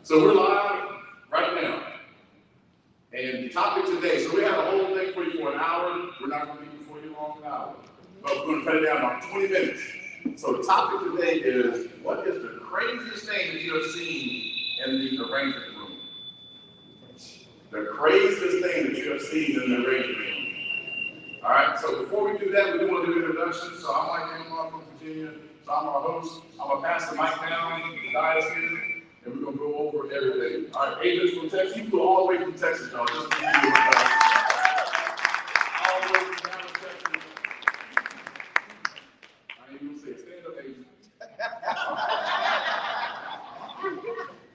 So we're live right now. And the topic today, so we have a whole thing for you for an hour. We're not going to be before you long an hour. But we're going to cut it down about 20 minutes. So the topic today is, what is the craziest thing that you have seen in the arrangement room? The craziest thing that you have seen in the arrangement room. All right, so before we do that, we do want to do introductions. So I'm Mike Hamlar from Virginia. So I'm our host. I'm going to pass the mic down to the guys here, and we're going to go over everything. All right, Adrian from Texas. You flew all the way from Texas, y'all. Just to give you all the way from Dallas, Texas. I ain't even say it. Stand up, Adrian.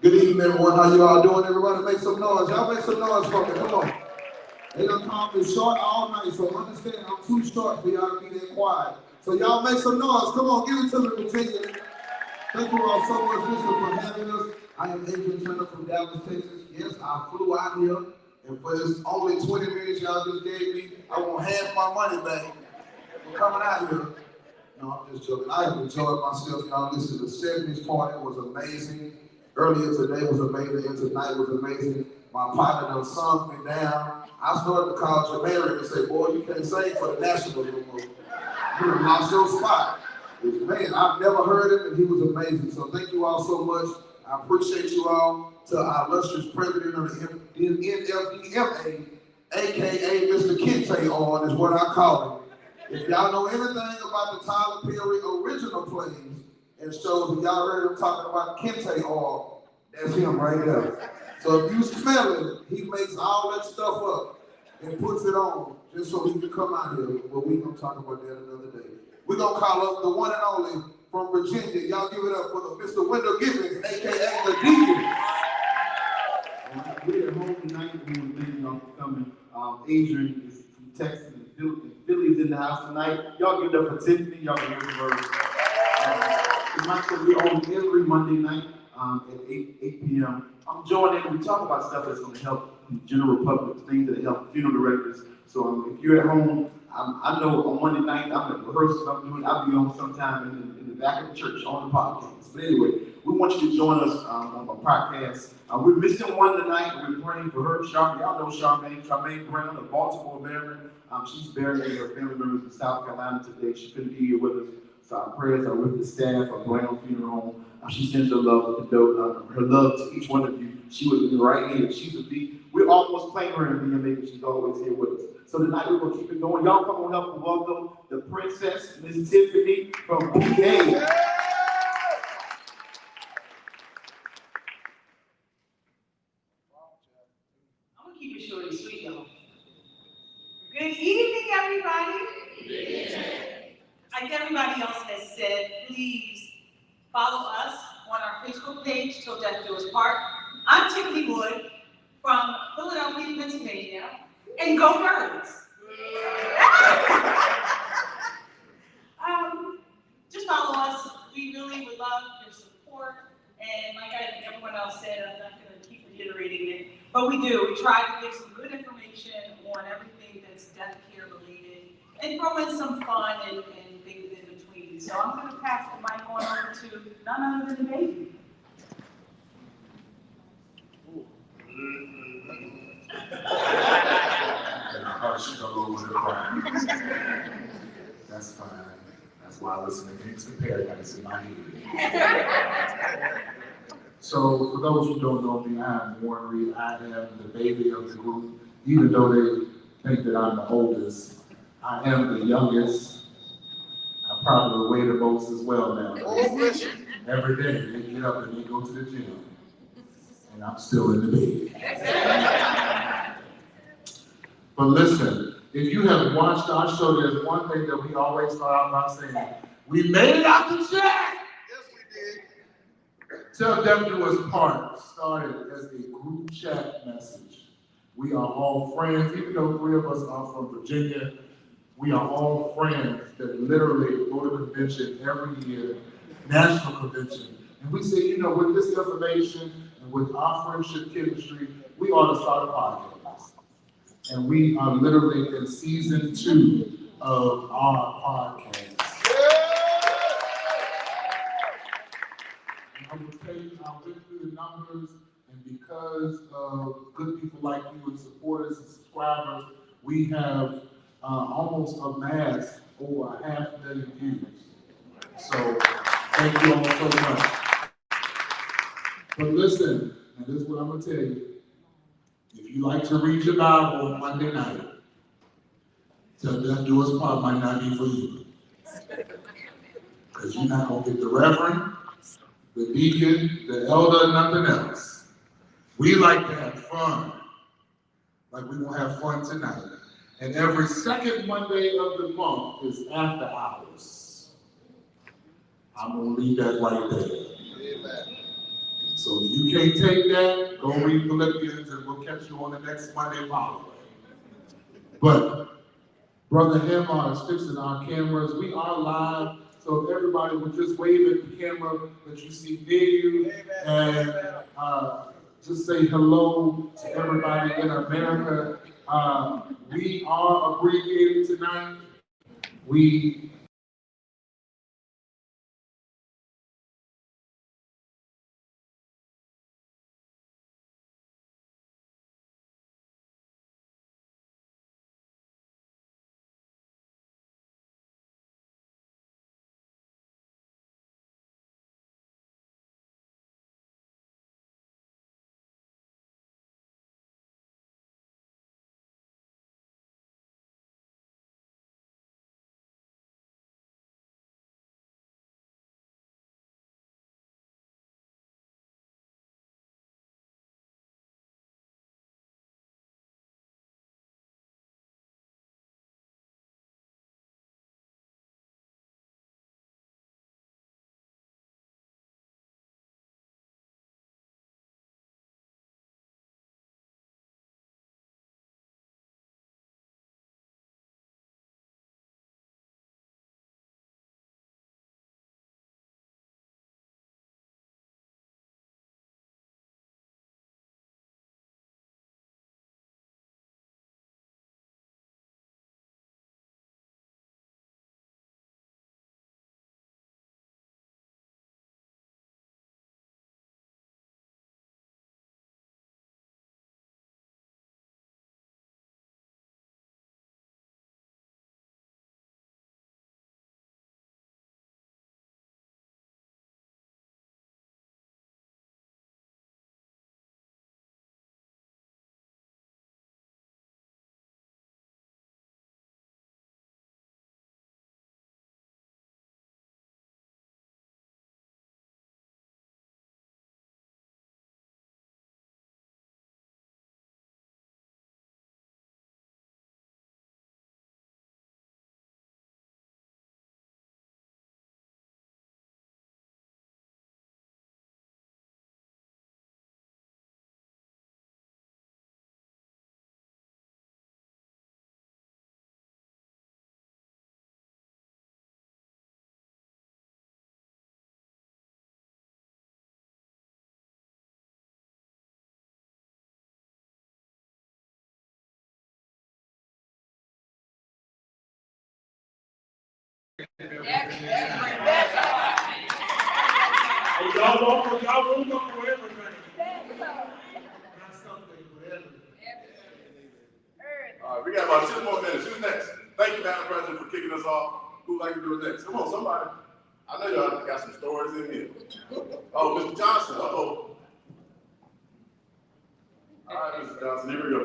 Good evening, everyone. How you all doing? Everybody make some noise. Y'all make some noise for me. Come on. They done called me short all night, so understand I'm too short for y'all to be that quiet. So y'all make some noise. Come on, give it to me, Virginia. Thank you all so much, listen, for having us. I am Adrian from Dallas, Texas. Yes, I flew out here, and for this only 20 minutes y'all just gave me, I want half my money back for coming out here. No, I'm just joking. I have enjoyed myself, y'all. Listen, the 70s party was amazing. Earlier today was amazing, and tonight was amazing. My partner done sung me down. I started to call Charmaine and say, boy, you can't sing for the National anymore. You done lost your spot. Man, I've never heard him, and he was amazing. So thank you all so much. I appreciate you all. To our illustrious president of the NFDMA, a.k.a. Mr. Kente on, is what I call him. If y'all know anything about the Tyler Perry original plays and shows, and y'all heard him talking about Kente oil, that's him right there. So if you smell it, he makes all that stuff up and puts it on just so he can come out here. But we're going to talk about that another day. We're going to call up the one and only from Virginia. Y'all give it up for the Mr. Wendal Gibbons, a.k.a. the Deacon. We're at home tonight. We want to thank y'all for coming. Adrian is from Texas, and Philly's in the house tonight. Y'all give it up for Tiffanie. Y'all can hear her. We're on every Monday night at 8 p.m. I'm joining in. We talk about stuff that's going to help the general public, things that help funeral directors. So if you're at home, I know on Monday night, I'm at rehearsal, I'll be on sometime in the back of the church on the podcast. But anyway, we want you to join us on my podcast. We're missing one tonight. We're praying for her. Y'all know Charmaine Brown of Baltimore, Maryland. She's buried with her family members in South Carolina today. She couldn't be here with us. So our prayers are with the staff of Brown Funeral Home. She sends her love to each one of you. She was right here. We're almost playing her in VMA, but she's always here with us. So tonight we're gonna keep it going. Y'all come on, help me welcome the princess, Miss Tiffanie from PA. I'm gonna keep it short and sweet, y'all. Good evening, everybody. Good evening. Like everybody else has said, please follow us on our Facebook page, Till Death Do Us Part. I'm Tiffanie Wood from Philadelphia, Pennsylvania, and go Birds. Just follow us. We really would love your support. And like everyone else said, I'm not going to keep reiterating it, but we do. We try to give some good information on everything that's death care related and throw in some fun and things in between. So I'm going to pass the mic on over to none other than the baby. She's gonna go with the cry. That's fine. That's why I listen to Gangsta Paradise in my head. So, for those who don't know me, I am Reid. I am the baby of the group. Even though they think that I'm the oldest, I am the youngest. I probably weigh the most as well now. Every day they get up and they go to the gym, and I'm still in the bed. But listen, if you have watched our show, there's one thing that we always start out by saying: we made it out the chat. Yes, we did. Till Death Do Us Part started as a group chat message. We are all friends, even though 3 of us are from Virginia. We are all friends that literally go to convention every year, national convention. And we say, you know, with this information and with our friendship chemistry, we ought to start a podcast. And we are literally in season 2 of our podcast. I will tell you, I went through the numbers, And because of good people like you and supporters and subscribers, we have almost amassed over 500,000 views. So thank you all so much. But listen, and this is what I'm gonna tell you. If you like to read your Bible on Monday night, Till Death Do Us Part might not be for you. Because you're not gonna get the reverend, the deacon, the elder, nothing else. We like to have fun. Like we're gonna have fun tonight. And every second Monday of the month is after hours. I'm gonna leave that right there. Amen. So if you can't take that, go read Philippians and we'll catch you on the next Monday following. But Brother Hamlar is fixing our cameras. We are live, so if everybody would just wave at the camera that you see near you and just say hello to everybody in America. We are abbreviated tonight. We y'all won't go for everything. Not something for everything. All right, we got about 2 more minutes. Who's next? Thank you, Madam President, for kicking us off. Who'd like to do it next? Come on, somebody. I know y'all got some stories in here. Oh, Mr. Johnson, uh-oh. All right, Mr. Johnson, here we go.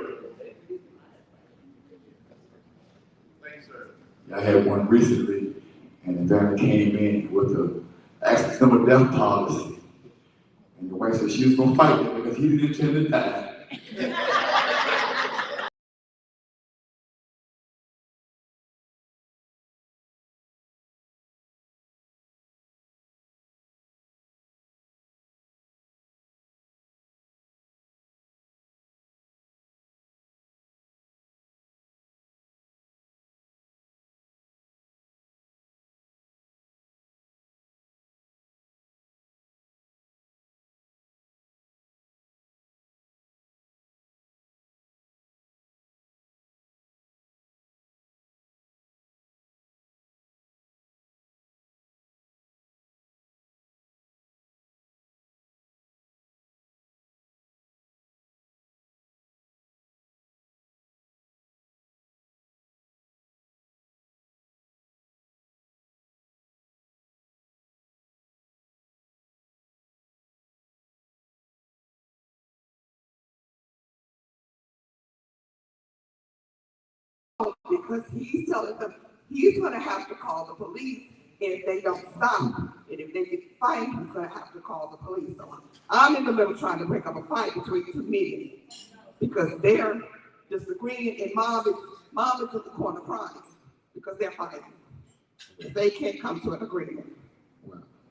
Thank you, sir. I had one recently, and the family came in with a accidental death policy. And the wife said she was going to fight it because he didn't intend to die. because he's telling them he's gonna have to call the police if they don't stop. And if they get fined, he's gonna have to call the police. So I'm in the middle trying to break up a fight between two men because they're disagreeing, and mom is in the corner crying because they're fighting. They can't come to an agreement.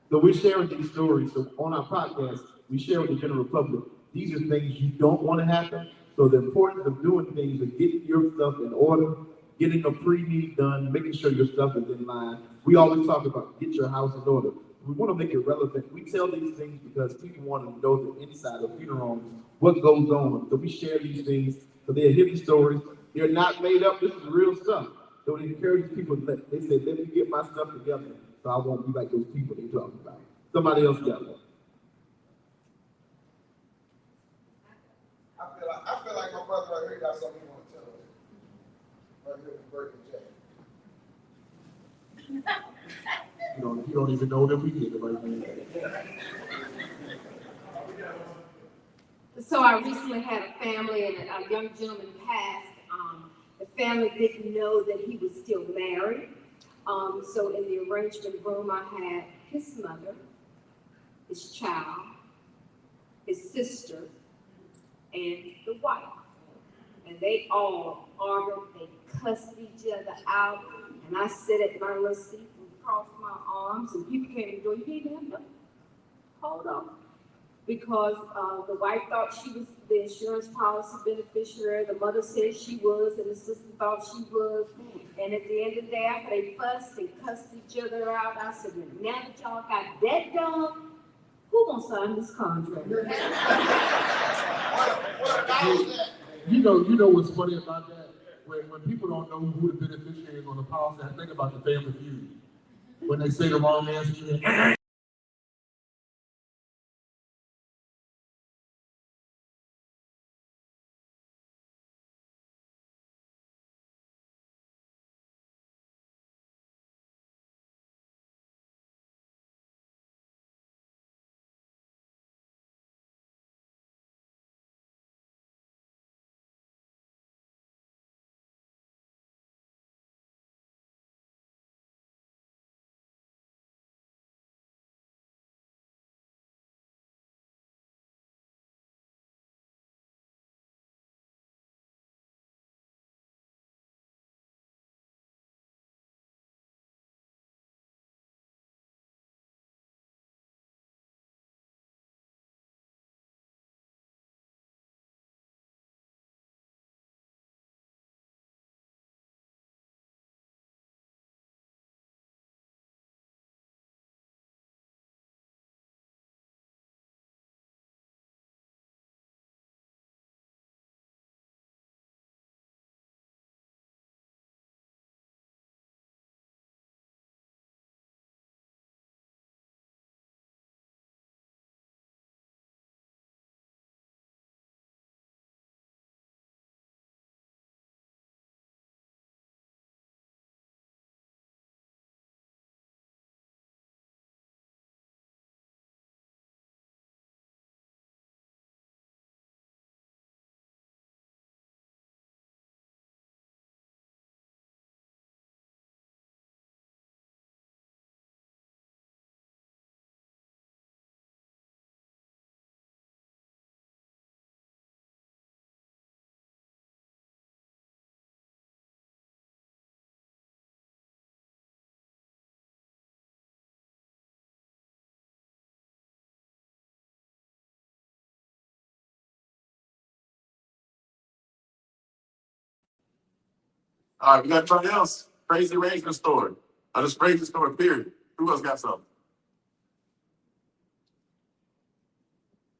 So we're sharing these stories. So on our podcast, we share with the general public. These are things you don't want to happen. So the importance of doing things is getting your stuff in order, getting a pre-need done, making sure your stuff is in line. We always talk about get your house in order. We want to make it relevant. We tell these things because people want to know the inside of funeral homes, what goes on. So we share these things. So they're hidden stories. They're not made up. This is real stuff. So it encourages people. They say, let me get my stuff together so I won't be like those people they talking about. Somebody else got one. I feel like my brother right here got something he want to tell us. Right here with Bird and Jack. You don't even know that we did it right now. So I recently had a family and a young gentleman passed. The family didn't know that he was still married. So in the arrangement room, I had his mother, his child, his sister, and the wife. And they all argued, they cussed each other out. And I sat at my little seat and crossed my arms, and people came to the door. You didn't have no. Hold on. Because the wife thought she was the insurance policy beneficiary, the mother said she was, and the sister thought she was. And at the end of the day, after they fussed and cussed each other out, I said, now that y'all got that done, who gonna sign this contract? You know what's funny about that? When people don't know who the beneficiary is on the policy, I think about the Family Feud. When they say the wrong answer, All right, we got something else. Crazy arrangement story. I just crazy story, period. Who else got something?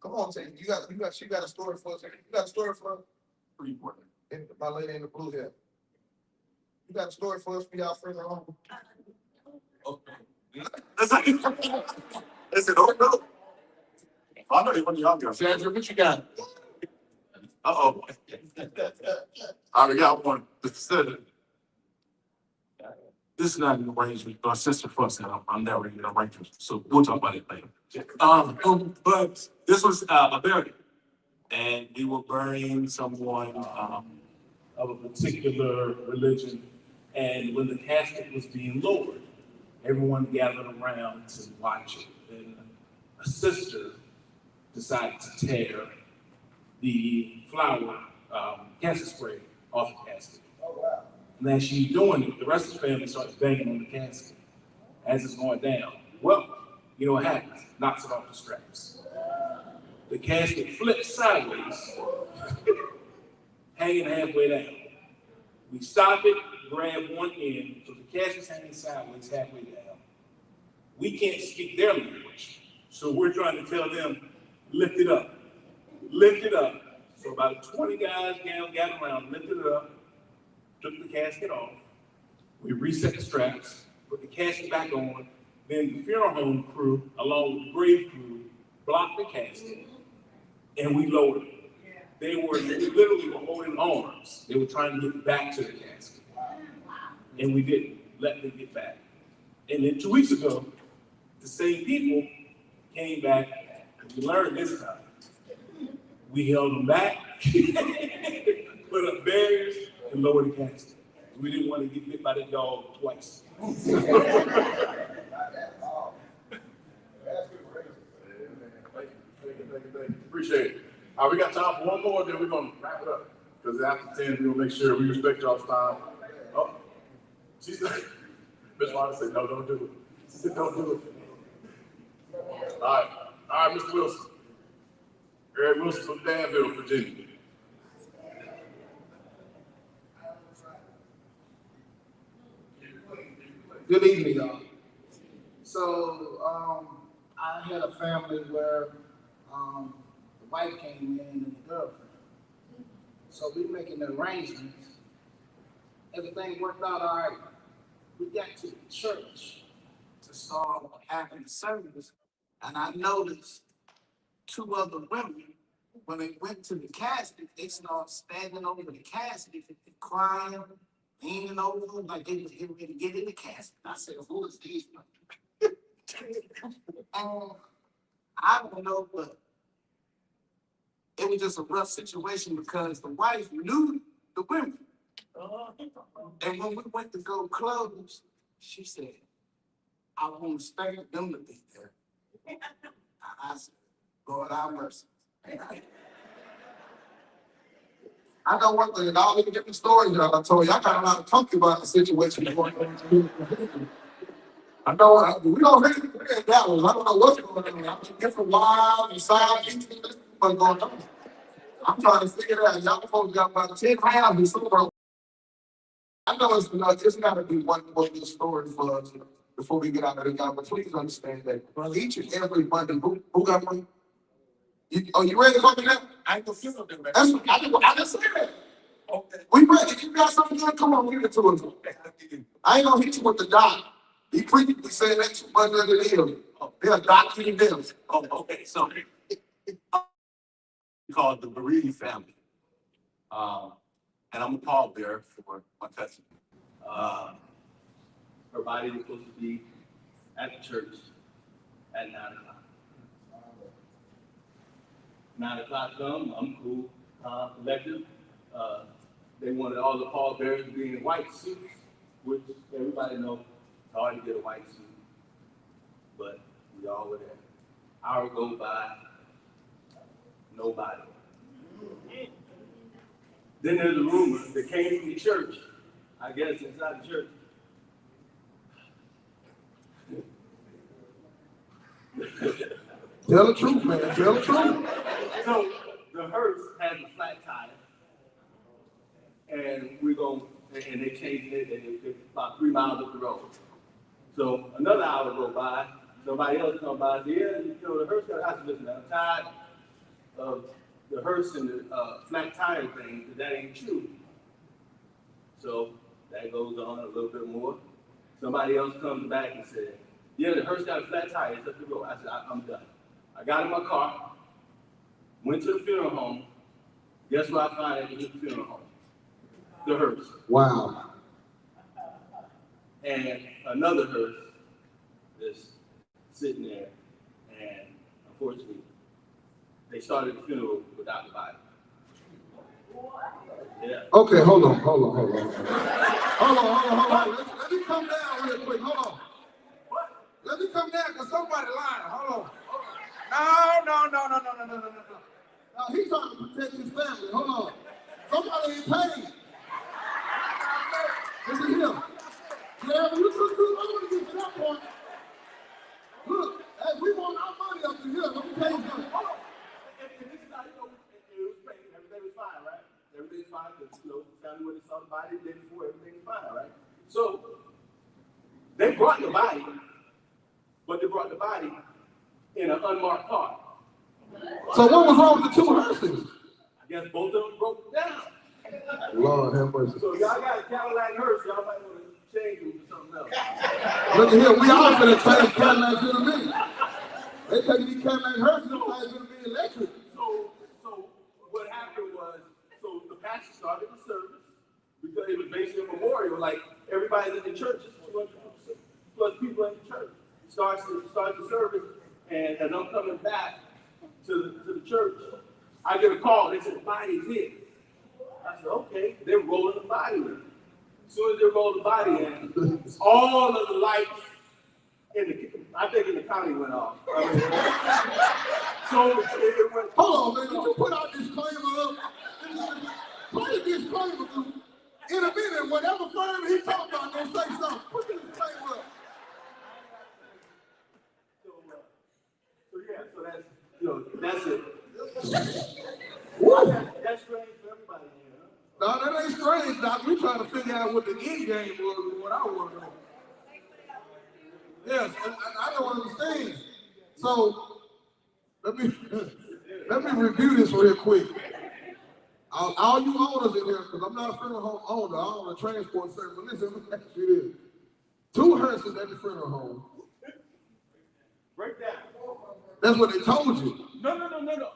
Come on, Tay. You got a story for us. You got a story for us? Pretty important. And my lady in the blue hair. You got a story for us for y'all friends at home? Listen, don't know. I know one of y'all got. Sandra, what you got? Uh-oh. I got one. This is not an arrangement, but sister first, and I'm never in an arrangement, so we'll talk about it later. But this was a burial, and we were burying someone of a particular religion, And when the casket was being lowered, everyone gathered around to watch it. And a sister decided to tear the flower casket spray off the casket. And as she's doing it, the rest of the family starts banging on the casket as it's going down. Well, you know what happens? Knocks it off the straps. The casket flips sideways, hanging halfway down. We stop it, grab one end, so the casket's hanging sideways halfway down. We can't speak their language, so we're trying to tell them, lift it up, lift it up. So about 20 guys gathered around, lifted it up, took the casket off. We reset the straps, put the casket back on. Then the funeral home crew, along with the grave crew, blocked the casket, and we lowered it. They literally were holding arms. They were trying to get back to the casket, and we didn't let them get back. And then 2 weeks ago, the same people came back, and we learned this time. We held them back, put up barriers, and lowered the casket. We didn't want to get bit by that dog twice. Appreciate it. All right, we got time for one more, then we're gonna wrap it up. Because after 10, we're gonna make sure we respect y'all's time. Oh, she said, Ms. Wanda said, no, don't do it. She said, don't do it. All right, Mr. Wilson. Eric Wilson from Danville, Virginia. Good evening, y'all. So, I had a family where the wife came in and the girlfriend. So we making the arrangements. Everything worked out all right. We got to the church to start having the service, and I noticed two other women, when they went to the casket, they started standing over the casket and crying, leaning over like they was getting ready to get in the casket. I said, who is these women? I don't know, but it was just a rough situation because the wife knew the women. And when we went to go close, she said, I won't expect them to be there. I said, Lord, have mercy. I know one thing, all the different stories that I told you, I got a lot of talk about the situation going on. I know we don't really get that one. I don't know what's going on. I'm different wild and side what's going on. I'm trying to figure it out. Y'all folks got about 10 houses. I know it's got to be one more good story for us before we get out of the job, but please understand that each and every Monday, who got money? You ready to fucking that? I ain't gonna feel them, man. I just said that. Okay. We ready. If you got something good, come on, give it to us. I ain't gonna hit you with the dot. He frequently said that too much under the hill. They're doctoring them. Oh, okay. So called the Reid family. And I'm a pallbearer for my cousin. Her body was supposed to be at the church at 9 o'clock. 9 o'clock come, I'm cool, collective. They wanted all the pallbearers to be in white suits, which everybody knows it's hard to get a white suit, but we all were there. Hour go by, nobody. Then there's a rumor that came from the church, I guess inside the church. Tell the truth, man. Tell the truth. So the hearse has a flat tire, and and they changed it, and it's about 3 miles up the road. So another hour go by, somebody else come by and say, yeah, the hearse got. I said, listen, I'm tired of the hearse and the flat tire thing, because that ain't true. So that goes on a little bit more. Somebody else comes back and said, yeah, the hearse got a flat tire, it's up the road. I said, I'm done. I got in my car, went to the funeral home. Guess what I found at the funeral home? The hearse. Wow. And another hearse is sitting there, and unfortunately, they started the funeral without the body. Okay, hold on. Let me come down real quick. Hold on. Let me come down because somebody lying. Hold on. No. No, he's trying to protect his family. Hold on. Somebody ain't paid. Listen here. Yeah, you took too long to get to that point. Look, hey, we want our money up in here. Let me tell you something. Hold on. And this is how you know it was paid. Everything was fine, right? Everything's fine because, family when they saw the body the day before, everything's fine, right? So, they brought the body, but they brought the body in an unmarked car. So what was wrong with the two hearses? I guess both of them broke down. Lord have mercy. So y'all got a Cadillac hearse, y'all might want to change them for something else. Look at here, we all finna change Cadillacs in a minute. They take these Cadillac hearses, them things gonna be electric. So what happened was, so the pastor started the service because it was basically a memorial. Like everybody in the church, 200 plus people in the church, starts the service, and as I'm coming back to the church, I get a call. They said the body's here. I said, okay. They're rolling the body in. As soon as they roll the body in, all of the lights in the county went off. So it went. Hold on, man. Did you put out disclaimer up? Play a disclaimer, dude. In a minute, whatever firm he talking about, gonna say something. Put the disclaimer up. So that's it. What? That's strange for everybody here, huh? No, that ain't strange, Doc. We trying to figure out what the end game was and what I want to know. Yes, I don't understand. So let me review this real quick. All you owners in here, because I'm not a funeral home owner, I own a transport service. But listen, let me ask you this. 2 hearses at the funeral home. Break down. That's what they told you. No.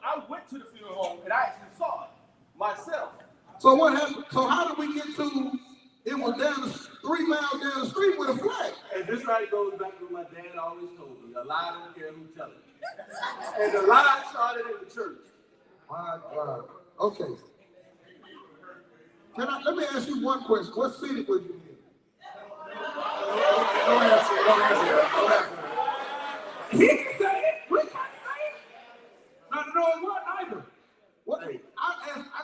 I went to the funeral home and I actually saw it myself. So what happened? So how did we get to it was down 3 miles down the street with a flag? And this right goes back to what my dad always told me. A lie don't care who tells it. And the lie started in the church. My God. Okay. Let me ask you one question. What city was you in? Don't answer that. He can say it. We can't say it. No, it wasn't either. What? Hey, I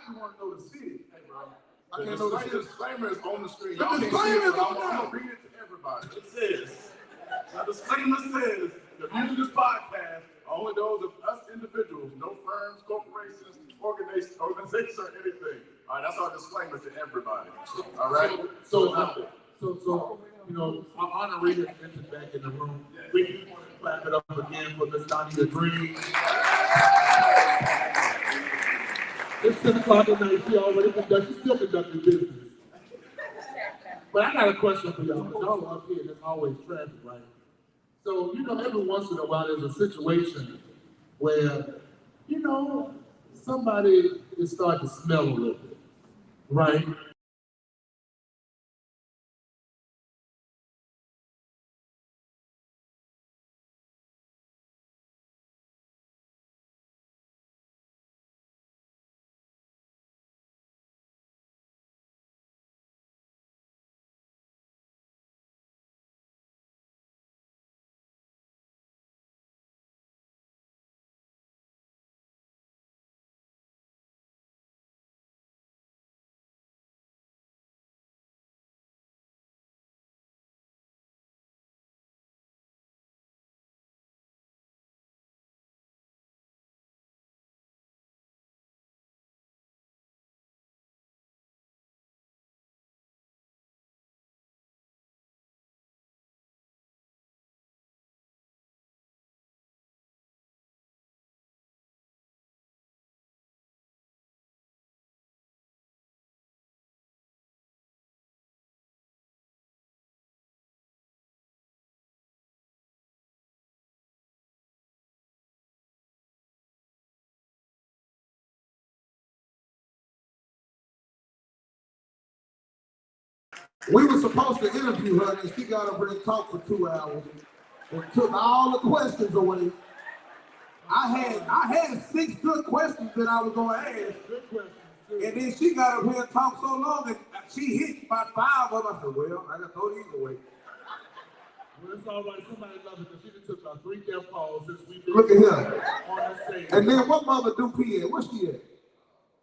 just want to know the city. Hey, bro. I can't know the city. The disclaimer is on the screen. The disclaimer is on there. I'm going to read it to everybody. It says, the disclaimer says, the views of this podcast are only those of us individuals, no firms, corporations, organizations, or anything. All right, that's our disclaimer to everybody. All right? So, I'm honored Reid has entered back in the room. We want to clap it up again for Miss Donnie Adrian. It's 10 o'clock at night. She's still conducting business. But I got a question for y'all. Y'all are up here, there's always traffic, right? So, every once in a while there's a situation where, somebody is starting to smell a little bit, right? We were supposed to interview her, and she got up and talked for 2 hours and took all the questions away. I had 6 good questions that I was going to ask. Good questions, too. And then she got up here and talked so long that she hit about 5 of them. I said, well, I got to throw these away. Well, it's all right. Somebody loves it because she just took about 3 death calls since we've been Look at here. on the stage. And then what mother do P at? Where's she at?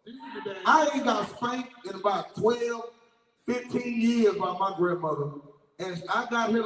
She's in the day. I ain't got spanked in about 12, 15 years by my grandmother. And I got here.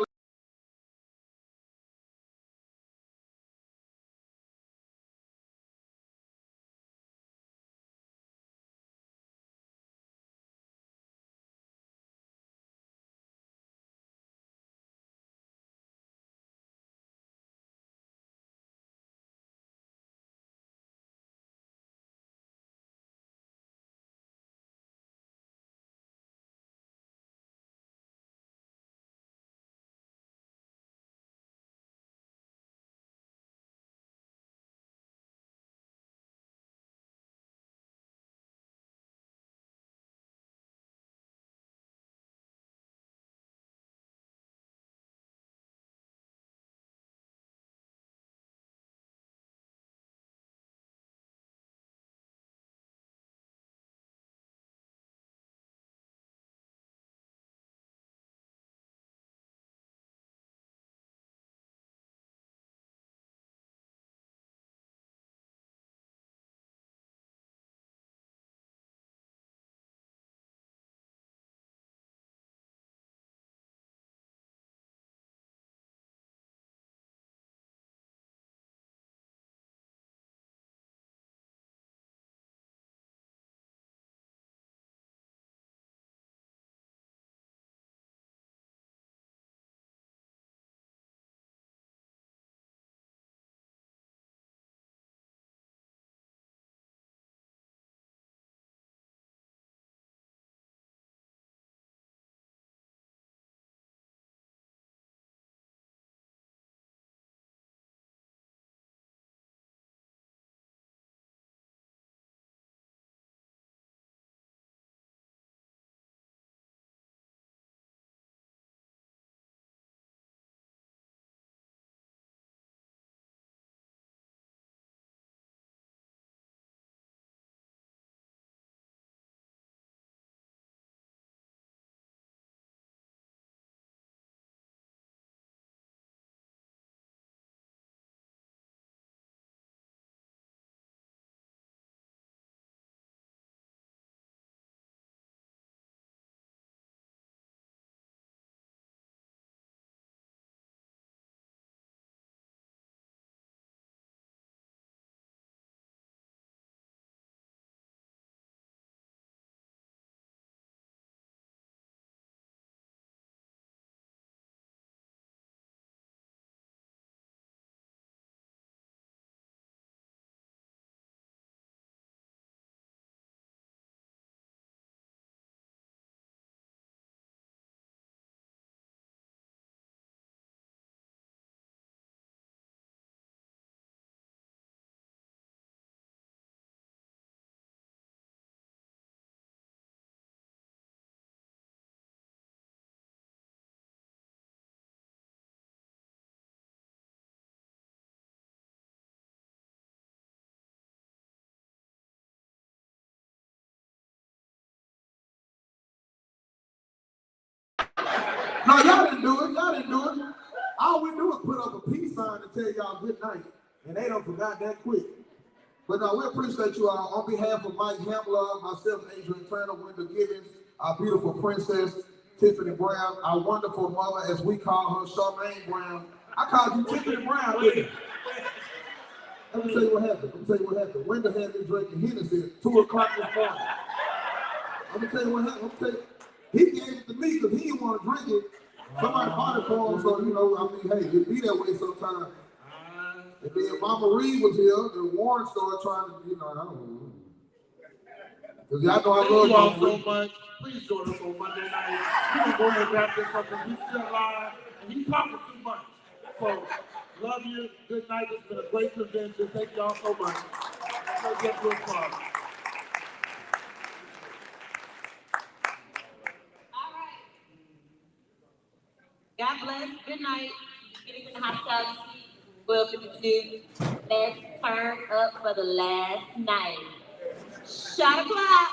No, y'all didn't do it. Y'all didn't do it. All we do is put up a peace sign and tell y'all good night. And they don't forgot that quick. But no, we appreciate you all. On behalf of Mike Hamlar, myself, Adrian Turner, Wendal Gibbons, our beautiful princess, Tiffanie Brown, our wonderful mother, as we call her, Charmaine Brown. I called you Tiffanie Brown, didn't I? Let me tell you what happened. Wendal had me drinking Hennessy at 2 o'clock this morning. Let me tell you what happened. He gave it to me because he didn't want to drink it. Somebody bought it for him, so, you know, I mean, hey, it be that way sometimes. And then Mama Reid was here, the Warren started trying to, you know, I don't know. Because y'all know I love you all Mama so Reid. much. Please join us on Monday night. We're going to go ahead and wrap this up because he's still live and he's talking too much. So, love you. Good night. It's been a great convention. Thank y'all so much. Let's get to a party. God bless. Good night. Get in the hospitality. Welcome to Let's Turn Up for the Last Night. Shot o'clock.